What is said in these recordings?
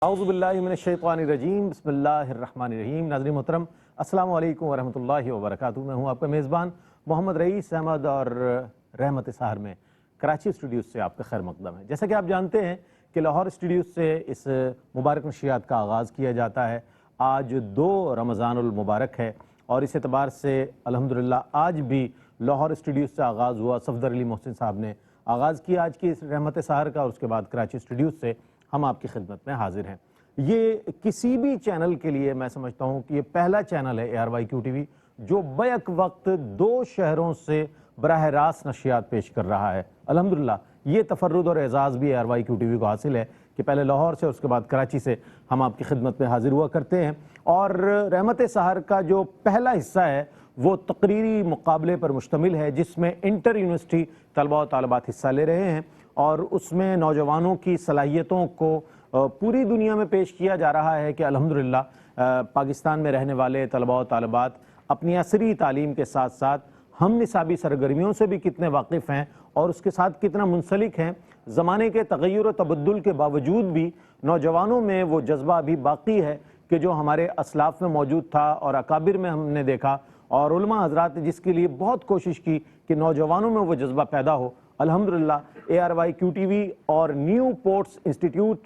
اعوذ باللہ من الشیطان الرجیم بسم اللہ الرحمن الرحیم۔ ناظرین محترم السلام علیکم ورحمۃ اللہ وبرکاتہ۔ میں ہوں آپ کا میزبان محمد رئیس احمد اور رحمت سحر میں کراچی اسٹوڈیوز سے آپ کا خیر مقدم ہے۔ جیسا کہ آپ جانتے ہیں کہ لاہور اسٹوڈیوز سے اس مبارک نشریات کا آغاز کیا جاتا ہے۔ آج 2 رمضان المبارک ہے اور اس اعتبار سے الحمدللہ آج بھی لاہور اسٹوڈیوز سے آغاز ہوا۔ صفدر علی محسن صاحب نے آغاز کیا آج کی اس رحمت سحر کا، اور اس کے بعد کراچی اسٹوڈیوز سے ہم آپ کی خدمت میں حاضر ہیں۔ یہ کسی بھی چینل کے لیے میں سمجھتا ہوں کہ یہ پہلا چینل ہے ARYQ TV جو بیک وقت 2 شہروں سے براہ راست نشریات پیش کر رہا ہے۔ الحمدللہ یہ تفرد اور اعزاز بھی ARYQ TV کو حاصل ہے کہ پہلے لاہور سے اور اس کے بعد کراچی سے ہم آپ کی خدمت میں حاضر ہوا کرتے ہیں۔ اور رحمت سحر کا جو پہلا حصہ ہے وہ تقریری مقابلے پر مشتمل ہے، جس میں انٹر یونیورسٹی طلباء و طالبات حصہ لے رہے ہیں، اور اس میں نوجوانوں کی صلاحیتوں کو پوری دنیا میں پیش کیا جا رہا ہے کہ الحمدللہ پاکستان میں رہنے والے طلباء و طالبات اپنی عصری تعلیم کے ساتھ ساتھ ہم نصابی سرگرمیوں سے بھی کتنے واقف ہیں اور اس کے ساتھ کتنا منسلک ہیں۔ زمانے کے تغیر و تبدل کے باوجود بھی نوجوانوں میں وہ جذبہ ابھی باقی ہے کہ جو ہمارے اسلاف میں موجود تھا اور اکابر میں ہم نے دیکھا، اور علماء حضرات نے جس کے لیے بہت کوشش کی کہ نوجوانوں میں وہ جذبہ پیدا ہو۔ الحمدللہ ARYQ TV اور نیو پورٹس انسٹیٹیوٹ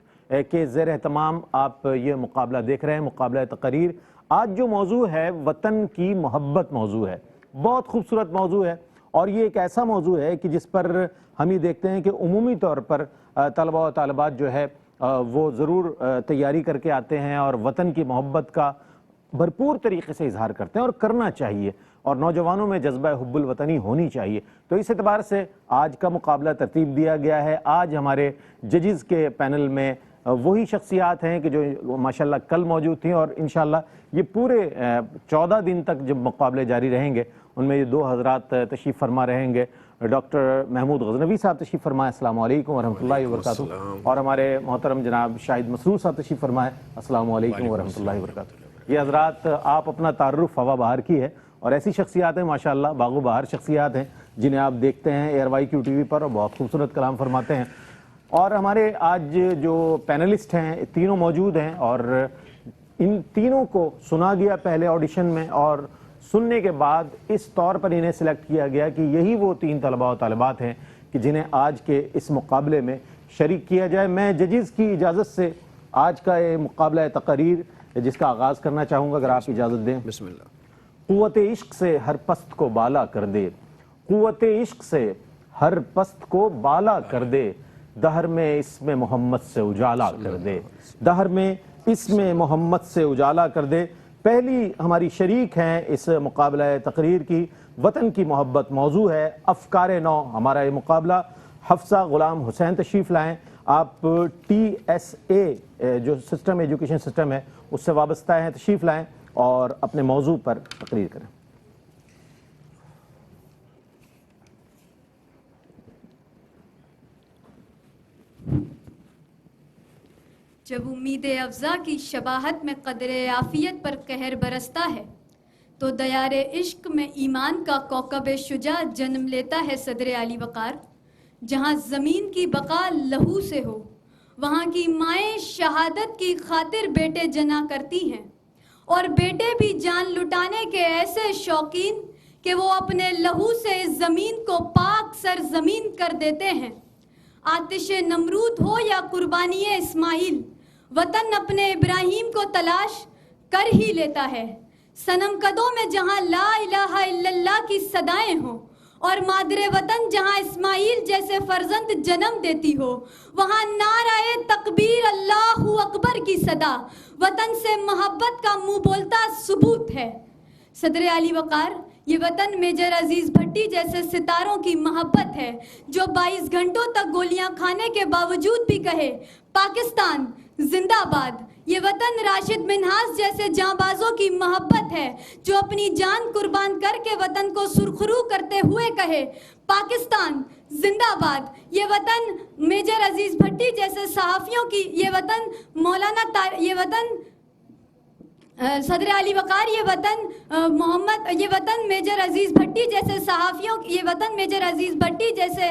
کے زیر اہتمام آپ یہ مقابلہ دیکھ رہے ہیں، مقابلہ تقریر۔ آج جو موضوع ہے وطن کی محبت موضوع ہے، بہت خوبصورت موضوع ہے، اور یہ ایک ایسا موضوع ہے کہ جس پر ہم یہ دیکھتے ہیں کہ عمومی طور پر طلباء و طالبات جو ہے وہ ضرور تیاری کر کے آتے ہیں اور وطن کی محبت کا بھرپور طریقے سے اظہار کرتے ہیں، اور کرنا چاہیے، اور نوجوانوں میں جذبہ حب الوطنی ہونی چاہیے۔ تو اس اعتبار سے آج کا مقابلہ ترتیب دیا گیا ہے۔ آج ہمارے ججز کے پینل میں وہی شخصیات ہیں کہ جو ماشاءاللہ کل موجود تھیں، اور انشاءاللہ یہ پورے 14 دن تک جب مقابلے جاری رہیں گے ان میں یہ 2 حضرات تشریف فرما رہیں گے۔ ڈاکٹر محمود غزنوی صاحب تشریف فرمائے، السلام علیکم ورحمۃ اللہ وبرکاتہ، اور ہمارے محترم جناب شاہد مسرور صاحب تشریف فرمائے، السلام علیکم ورحمۃ اللہ وبرکاتہ۔ یہ حضرات آپ اپنا تعارف ہوا بہار کی ہے، اور ایسی شخصیات ہیں ماشاءاللہ باغ و بہار شخصیات ہیں جنہیں آپ دیکھتے ہیں ARYQ TV پر اور بہت خوبصورت کلام فرماتے ہیں۔ اور ہمارے آج جو پینلسٹ ہیں تینوں موجود ہیں، اور ان تینوں کو سنا گیا پہلے آڈیشن میں، اور سننے کے بعد اس طور پر انہیں سلیکٹ کیا گیا کہ یہی وہ 3 طلباء و طالبات ہیں کہ جنہیں آج کے اس مقابلے میں شریک کیا جائے۔ میں ججز کی اجازت سے آج کا یہ مقابلہ تقریر جس کا آغاز کرنا چاہوں گا، اگر آپ اجازت دیں۔ بسم اللہ۔ قوت عشق سے ہر پست کو بالا کر دے، قوت عشق سے ہر پست کو بالا کر دے، دہر میں اسم محمد سے اجالا کر دے، دہر میں اسم محمد سے اجالا کر دے۔ پہلی ہماری شریک ہیں اس مقابلہ تقریر کی، وطن کی محبت موضوع ہے، افکار نو ہمارا یہ مقابلہ۔ حفصہ غلام حسین تشریف لائیں، آپ TSA جو سسٹم ایجوکیشن سسٹم ہے اس سے وابستہ ہیں، تشریف لائیں اور اپنے موضوع پر تقریر کریں۔ جب امید افزا کی شباہت میں قدر عافیت پر قہر برستا ہے تو دیار عشق میں ایمان کا کوکب شجاع جنم لیتا ہے صدر علی وقار۔ جہاں زمین کی بقا لہو سے ہو وہاں کی مائیں شہادت کی خاطر بیٹے جنا کرتی ہیں، اور بیٹے بھی جان لٹانے کے ایسے شوقین کہ وہ اپنے لہو سے اس زمین کو پاک سرزمین کر دیتے ہیں۔ آتش نمرود ہو یا قربانی اسماعیل، وطن اپنے ابراہیم کو تلاش کر ہی لیتا ہے۔ صنم قدوں میں جہاں لا الہ الا اللہ کی صدائیں ہوں، اور مادر وطن جہاں اسماعیل جیسے فرزند جنم دیتی ہو، وہاں نعرہ تکبیر اللہ اکبر کی صدا وطن سے محبت کا منہ بولتا ثبوت ہے۔ صدر علی وقار، یہ وطن میجر عزیز بھٹی جیسے ستاروں کی محبت ہے جو 22 گھنٹوں تک گولیاں کھانے کے باوجود بھی کہے پاکستان زندہ باد۔ یہ وطن راشد منہاس جیسے جانبازوں کی محبت ہے جو اپنی جان قربان کر کے وطن کو سرخرو کرتے ہوئے کہے پاکستان زندہ باد۔ یہ وطن میجر عزیز بھٹی جیسے صحافیوں کی، یہ وطن یہ وطن صدر علی وقار، یہ وطن یہ وطن میجر عزیز بھٹی جیسے صحافیوں، یہ وطن میجر عزیز بھٹی جیسے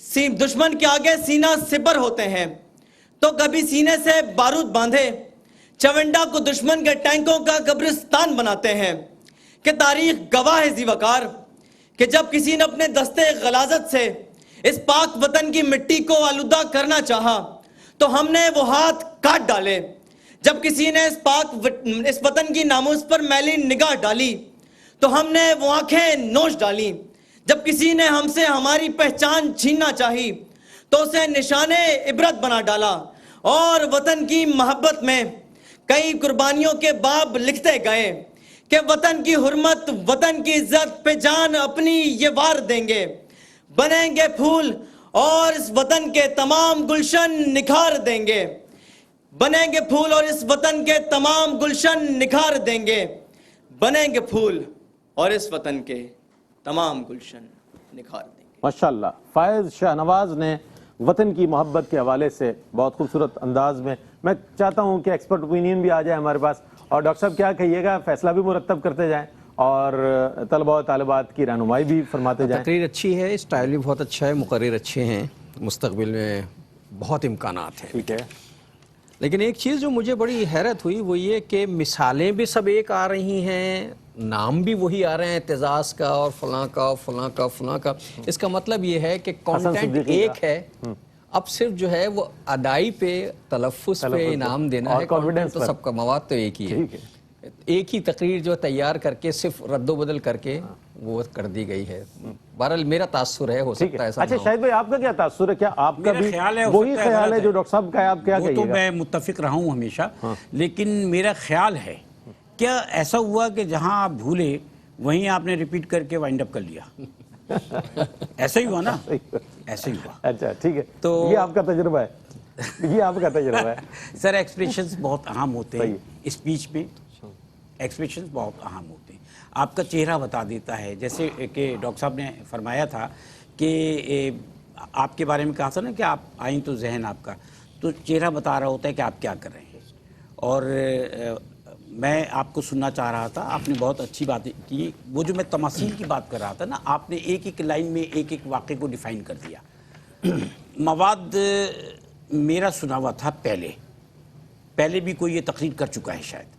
دشمن کے آگے سینہ سپر ہوتے ہیں تو کبھی سینے سے بارود باندھے چونڈا کو دشمن کے ٹینکوں کا قبرستان بناتے ہیں کہ تاریخ گواہ ہے ذی وقار کہ جب کسی نے اپنے دستے غلاظت سے اس پاک وطن کی مٹی کو آلودہ کرنا چاہا تو ہم نے وہ ہاتھ کاٹ ڈالے. جب کسی نے اس وطن کی ناموس پر میلی نگاہ ڈالی تو ہم نے وہ آنکھیں نوچ ڈالی. جب کسی نے ہم سے ہماری پہچان چھیننا چاہی تو اسے نشان عبرت بنا ڈالا. اور وطن کی محبت میں کئی قربانیوں کے باب لکھتے گئے کہ وطن کی حرمت وطن کی عزت پہ جان اپنی یہ وار دیں گے. بنیں گے پھول اور اس وطن کے تمام گلشن نکھار دیں گے. بنیں گے پھول اور اس وطن کے تمام گلشن نکھار دیں گے. بنیں گے پھول اور اس وطن کے تمام گلشن نکھار دیں گے. ماشاءاللہ. فائز شاہنواز نے وطن کی محبت کے حوالے سے بہت خوبصورت انداز میں چاہتا ہوں کہ ایکسپرٹ اوپینین بھی آ جائے ہمارے پاس. اور ڈاکٹر صاحب کیا کہیے گا، فیصلہ بھی مرتب کرتے جائیں اور طلباء و طالبات کی رہنمائی بھی فرماتے جائیں. تقریر اچھی ہے، اسٹائل بھی بہت اچھا ہے، مقرر اچھے ہیں، مستقبل میں بہت امکانات ہیں. ٹھیک ہے. لیکن ایک چیز جو مجھے بڑی حیرت ہوئی وہ یہ کہ مثالیں بھی سب ایک آ رہی ہیں، نام بھی وہی آ رہے ہیں، اعتزاز کا اور فلاں کا اور فلاں کا فلاں کا. اس کا مطلب یہ ہے کہ کانٹینٹ ایک ہے، اب صرف جو ہے وہ ادائی پہ، تلفظ پہ انعام دینا ہے. کانفیڈنس تو سب کا مواد تو ایک ہی ہے. ایک ہی تقریر جو تیار کر کے صرف رد و بدل کر کے وہ کر دی گئی ہے. بہرحال میرا تاثر ہے، ہو سکتا ہے ایسا. اچھا شاہد بھائی آپ کا کیا تاثر ہے؟ کیا آپ کا بھی وہی خیال ہے جو ڈاکٹر صاحب کا ہے؟ آپ کیا کہیے گا؟ وہ تو میں متفق رہا ہوں ہمیشہ، لیکن میرا خیال ہے کیا ایسا ہوا کہ جہاں آپ بھولے وہیں آپ نے ریپیٹ کر کے وائنڈ اپ کر لیا؟ ایسا ہی ہوا نا، ایسا ہی ہوا. اچھا ٹھیک ہے، تو یہ آپ کا تجربہ ہے، یہ آپ کا تجربہ ہے. سر ایکسپریشنز بہت اہم ہوتے ہیں اسپیچ میں، ایکسپریشنز بہت اہم ہوتے ہیں. آپ کا چہرہ بتا دیتا ہے. جیسے کہ ڈاکٹر صاحب نے فرمایا تھا کہ آپ کے بارے میں کہا تھا نا کہ آپ آئیں تو ذہن آپ کا، تو چہرہ بتا رہا ہوتا ہے کہ آپ کیا کر رہے ہیں. اور میں آپ کو سننا چاہ رہا تھا، آپ نے بہت اچھی باتیں کی. وہ جو میں تماثیل کی بات کر رہا تھا نا، آپ نے ایک ایک لائن میں ایک ایک واقعے کو ڈیفائن کر دیا. مواد میرا سنا ہوا تھا پہلے بھی کوئی یہ تقریر کر چکا ہے شاید،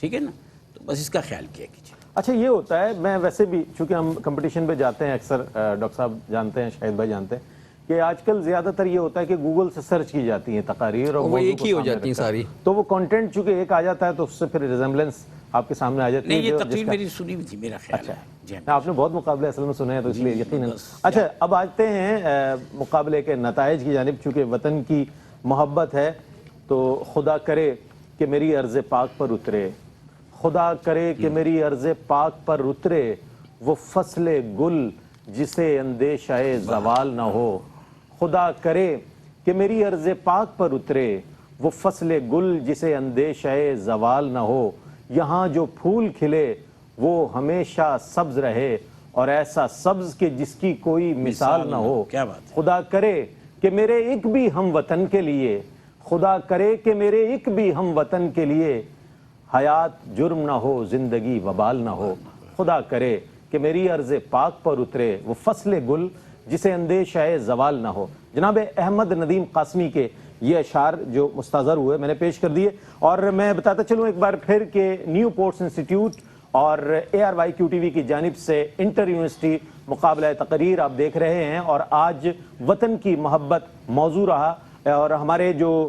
ٹھیک ہے نا، تو بس اس کا خیال کیا کیجیے. اچھا یہ ہوتا ہے، میں ویسے بھی چونکہ ہم کمپٹیشن پہ جاتے ہیں اکثر، ڈاکٹر صاحب جانتے ہیں، شاہد بھائی جانتے ہیں کہ آج کل زیادہ تر یہ ہوتا ہے کہ گوگل سے سرچ کی جاتی ہیں تقاریر اور وہ ایک ہی ہو جاتی ہیں ساری، تو وہ کنٹینٹ چونکہ ایک آ جاتا ہے تو اس سے پھر ریزمبلنس آپ کے سامنے آ جاتی ہے. نہیں، یہ تقریر میری سنی ہوئی تھی، میرا خیال اچھا ہے. آپ نے بہت مقابلے اصل میں سنے ہیں تو اس لیے یقیناً. اچھا اب آتے ہیں مقابلے کے نتائج کی جانب. چونکہ وطن کی محبت ہے تو خدا کرے کہ میری عرض پاک پر اترے، خدا کرے کہ میری عرض پاک پر اترے وہ فصل گل جسے اندیشہ زوال نہ ہو. خدا کرے کہ میری عرض پاک پر اترے وہ فصل گل جسے اندیشہ زوال نہ ہو. یہاں جو پھول کھلے وہ ہمیشہ سبز رہے اور ایسا سبز کہ جس کی کوئی مثال نہ ہو. کیا بات. خدا کرے کہ میرے ایک بھی ہم وطن کے لیے، خدا کرے کہ میرے ایک بھی ہم وطن کے لیے حیات جرم نہ ہو، زندگی وبال نہ ہو. خدا کرے کہ میری عرض پاک پر اترے وہ فصل گل جسے اندیشہ زوال نہ ہو. جناب احمد ندیم قاسمی کے یہ اشعار جو مستحضر ہوئے میں نے پیش کر دیے. اور میں بتاتا چلوں ایک بار پھر کہ نیو پورٹس انسٹیٹیوٹ اور ARYQ-TV کی جانب سے انٹر یونیورسٹی مقابلہ تقریر آپ دیکھ رہے ہیں، اور آج وطن کی محبت موضوع رہا. اور ہمارے جو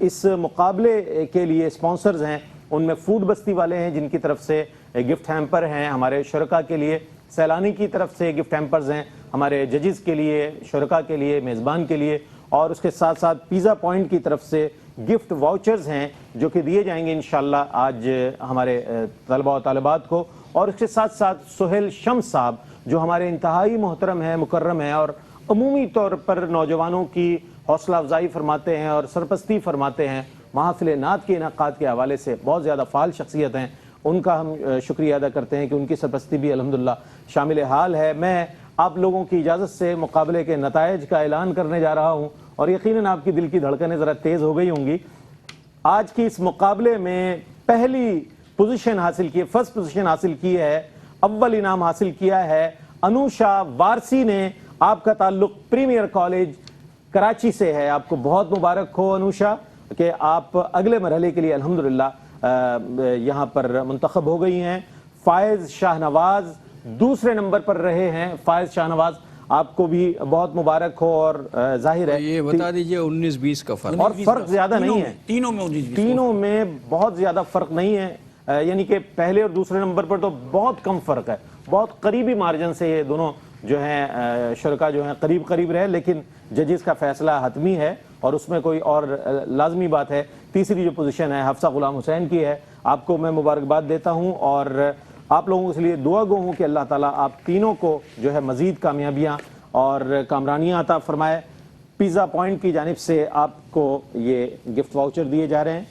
اس مقابلے کے لیے اسپانسرز ہیں ان میں فوڈ بستی والے ہیں جن کی طرف سے گفٹ ہیمپر ہیں، ہمارے شرکا کے لیے سیلانی کی طرف سے گفٹ ہیمپرز ہیں، ہمارے ججز کے لیے، شرکا کے لیے، میزبان کے لیے، اور اس کے ساتھ ساتھ پیزا پوائنٹ کی طرف سے گفٹ واؤچرز ہیں جو کہ دیے جائیں گے انشاءاللہ آج ہمارے طلباء و طالبات کو. اور اس کے ساتھ ساتھ سہیل شمس صاحب جو ہمارے انتہائی محترم ہیں، مکرم ہیں، اور عمومی طور پر نوجوانوں کی حوصلہ افزائی فرماتے ہیں اور سرپرستی فرماتے ہیں. محافل نعت کے انعقاد کے حوالے سے بہت زیادہ فعال شخصیت ہیں، ان کا ہم شکریہ ادا کرتے ہیں کہ ان کی سرپرستی بھی الحمدللہ شامل حال ہے. میں آپ لوگوں کی اجازت سے مقابلے کے نتائج کا اعلان کرنے جا رہا ہوں، اور یقیناً آپ کی دل کی دھڑکنیں ذرا تیز ہو گئی ہوں گی. آج کی اس مقابلے میں پہلی پوزیشن حاصل کی، فرسٹ پوزیشن حاصل کی ہے، اول انعام حاصل کیا ہے انوشا وارسی نے آپ کا تعلق پریمیئر کالج کراچی سے ہے. آپ کو بہت مبارک ہو انوشا کہ آپ اگلے مرحلے کے لیے الحمدللہ یہاں پر منتخب ہو گئی ہیں. فائز شاہ نواز دوسرے نمبر پر رہے ہیں. فائز شاہ نواز آپ کو بھی بہت مبارک ہو. اور ظاہر ہے یہ بتا دیجئے 19-20 کا فرق اور فرق زیادہ نہیں ہے, تینوں میں بہت زیادہ فرق نہیں ہے, یعنی کہ پہلے اور دوسرے نمبر پر تو بہت کم فرق ہے, بہت قریبی مارجن سے یہ دونوں جو ہیں شرکا جو ہیں قریب قریب رہے. لیکن ججز کا فیصلہ حتمی ہے اور اس میں کوئی اور لازمی بات ہے. تیسری جو پوزیشن ہے حفصہ غلام حسین کی ہے. آپ کو میں مبارکباد دیتا ہوں اور آپ لوگوں کے لیے دعا گو ہوں کہ اللہ تعالیٰ آپ تینوں کو جو ہے مزید کامیابیاں اور کامرانیاں عطا فرمائے. پیزا پوائنٹ کی جانب سے آپ کو یہ گفٹ واؤچر دیے جا رہے ہیں.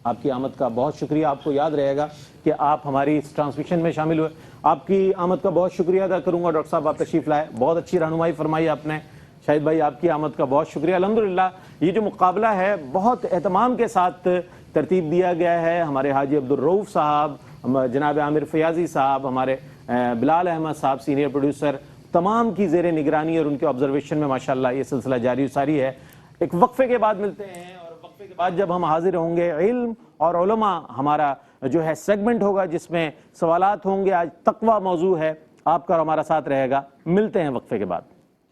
آپ کی آمد کا بہت شکریہ. آپ کو یاد رہے گا کہ آپ ہماری اس ٹرانسمیشن میں شامل ہوئے. آپ کی آمد کا بہت شکریہ ادا کروں گا. ڈاکٹر صاحب آپ تشریف لائے, بہت اچھی رہنمائی فرمائی آپ نے. شاہد بھائی آپ کی آمد کا بہت شکریہ. الحمدللہ یہ جو مقابلہ ہے بہت اہتمام کے ساتھ ترتیب دیا گیا ہے. ہمارے حاجی عبدالرؤف صاحب, جناب عامر فیاضی صاحب, ہمارے بلال احمد صاحب سینئر پروڈیوسر, تمام کی زیر نگرانی اور ان کے آبزرویشن میں ماشاءاللہ یہ سلسلہ جاری و ساری ہے. ایک وقفے کے بعد ملتے ہیں اور وقفے کے بعد جب ہم حاضر ہوں گے علم اور علماء ہمارا جو ہے سیگمنٹ ہوگا جس میں سوالات ہوں گے. آج تقویٰ موضوع ہے, آپ کا اور ہمارا ساتھ رہے گا. ملتے ہیں وقفے کے بعد.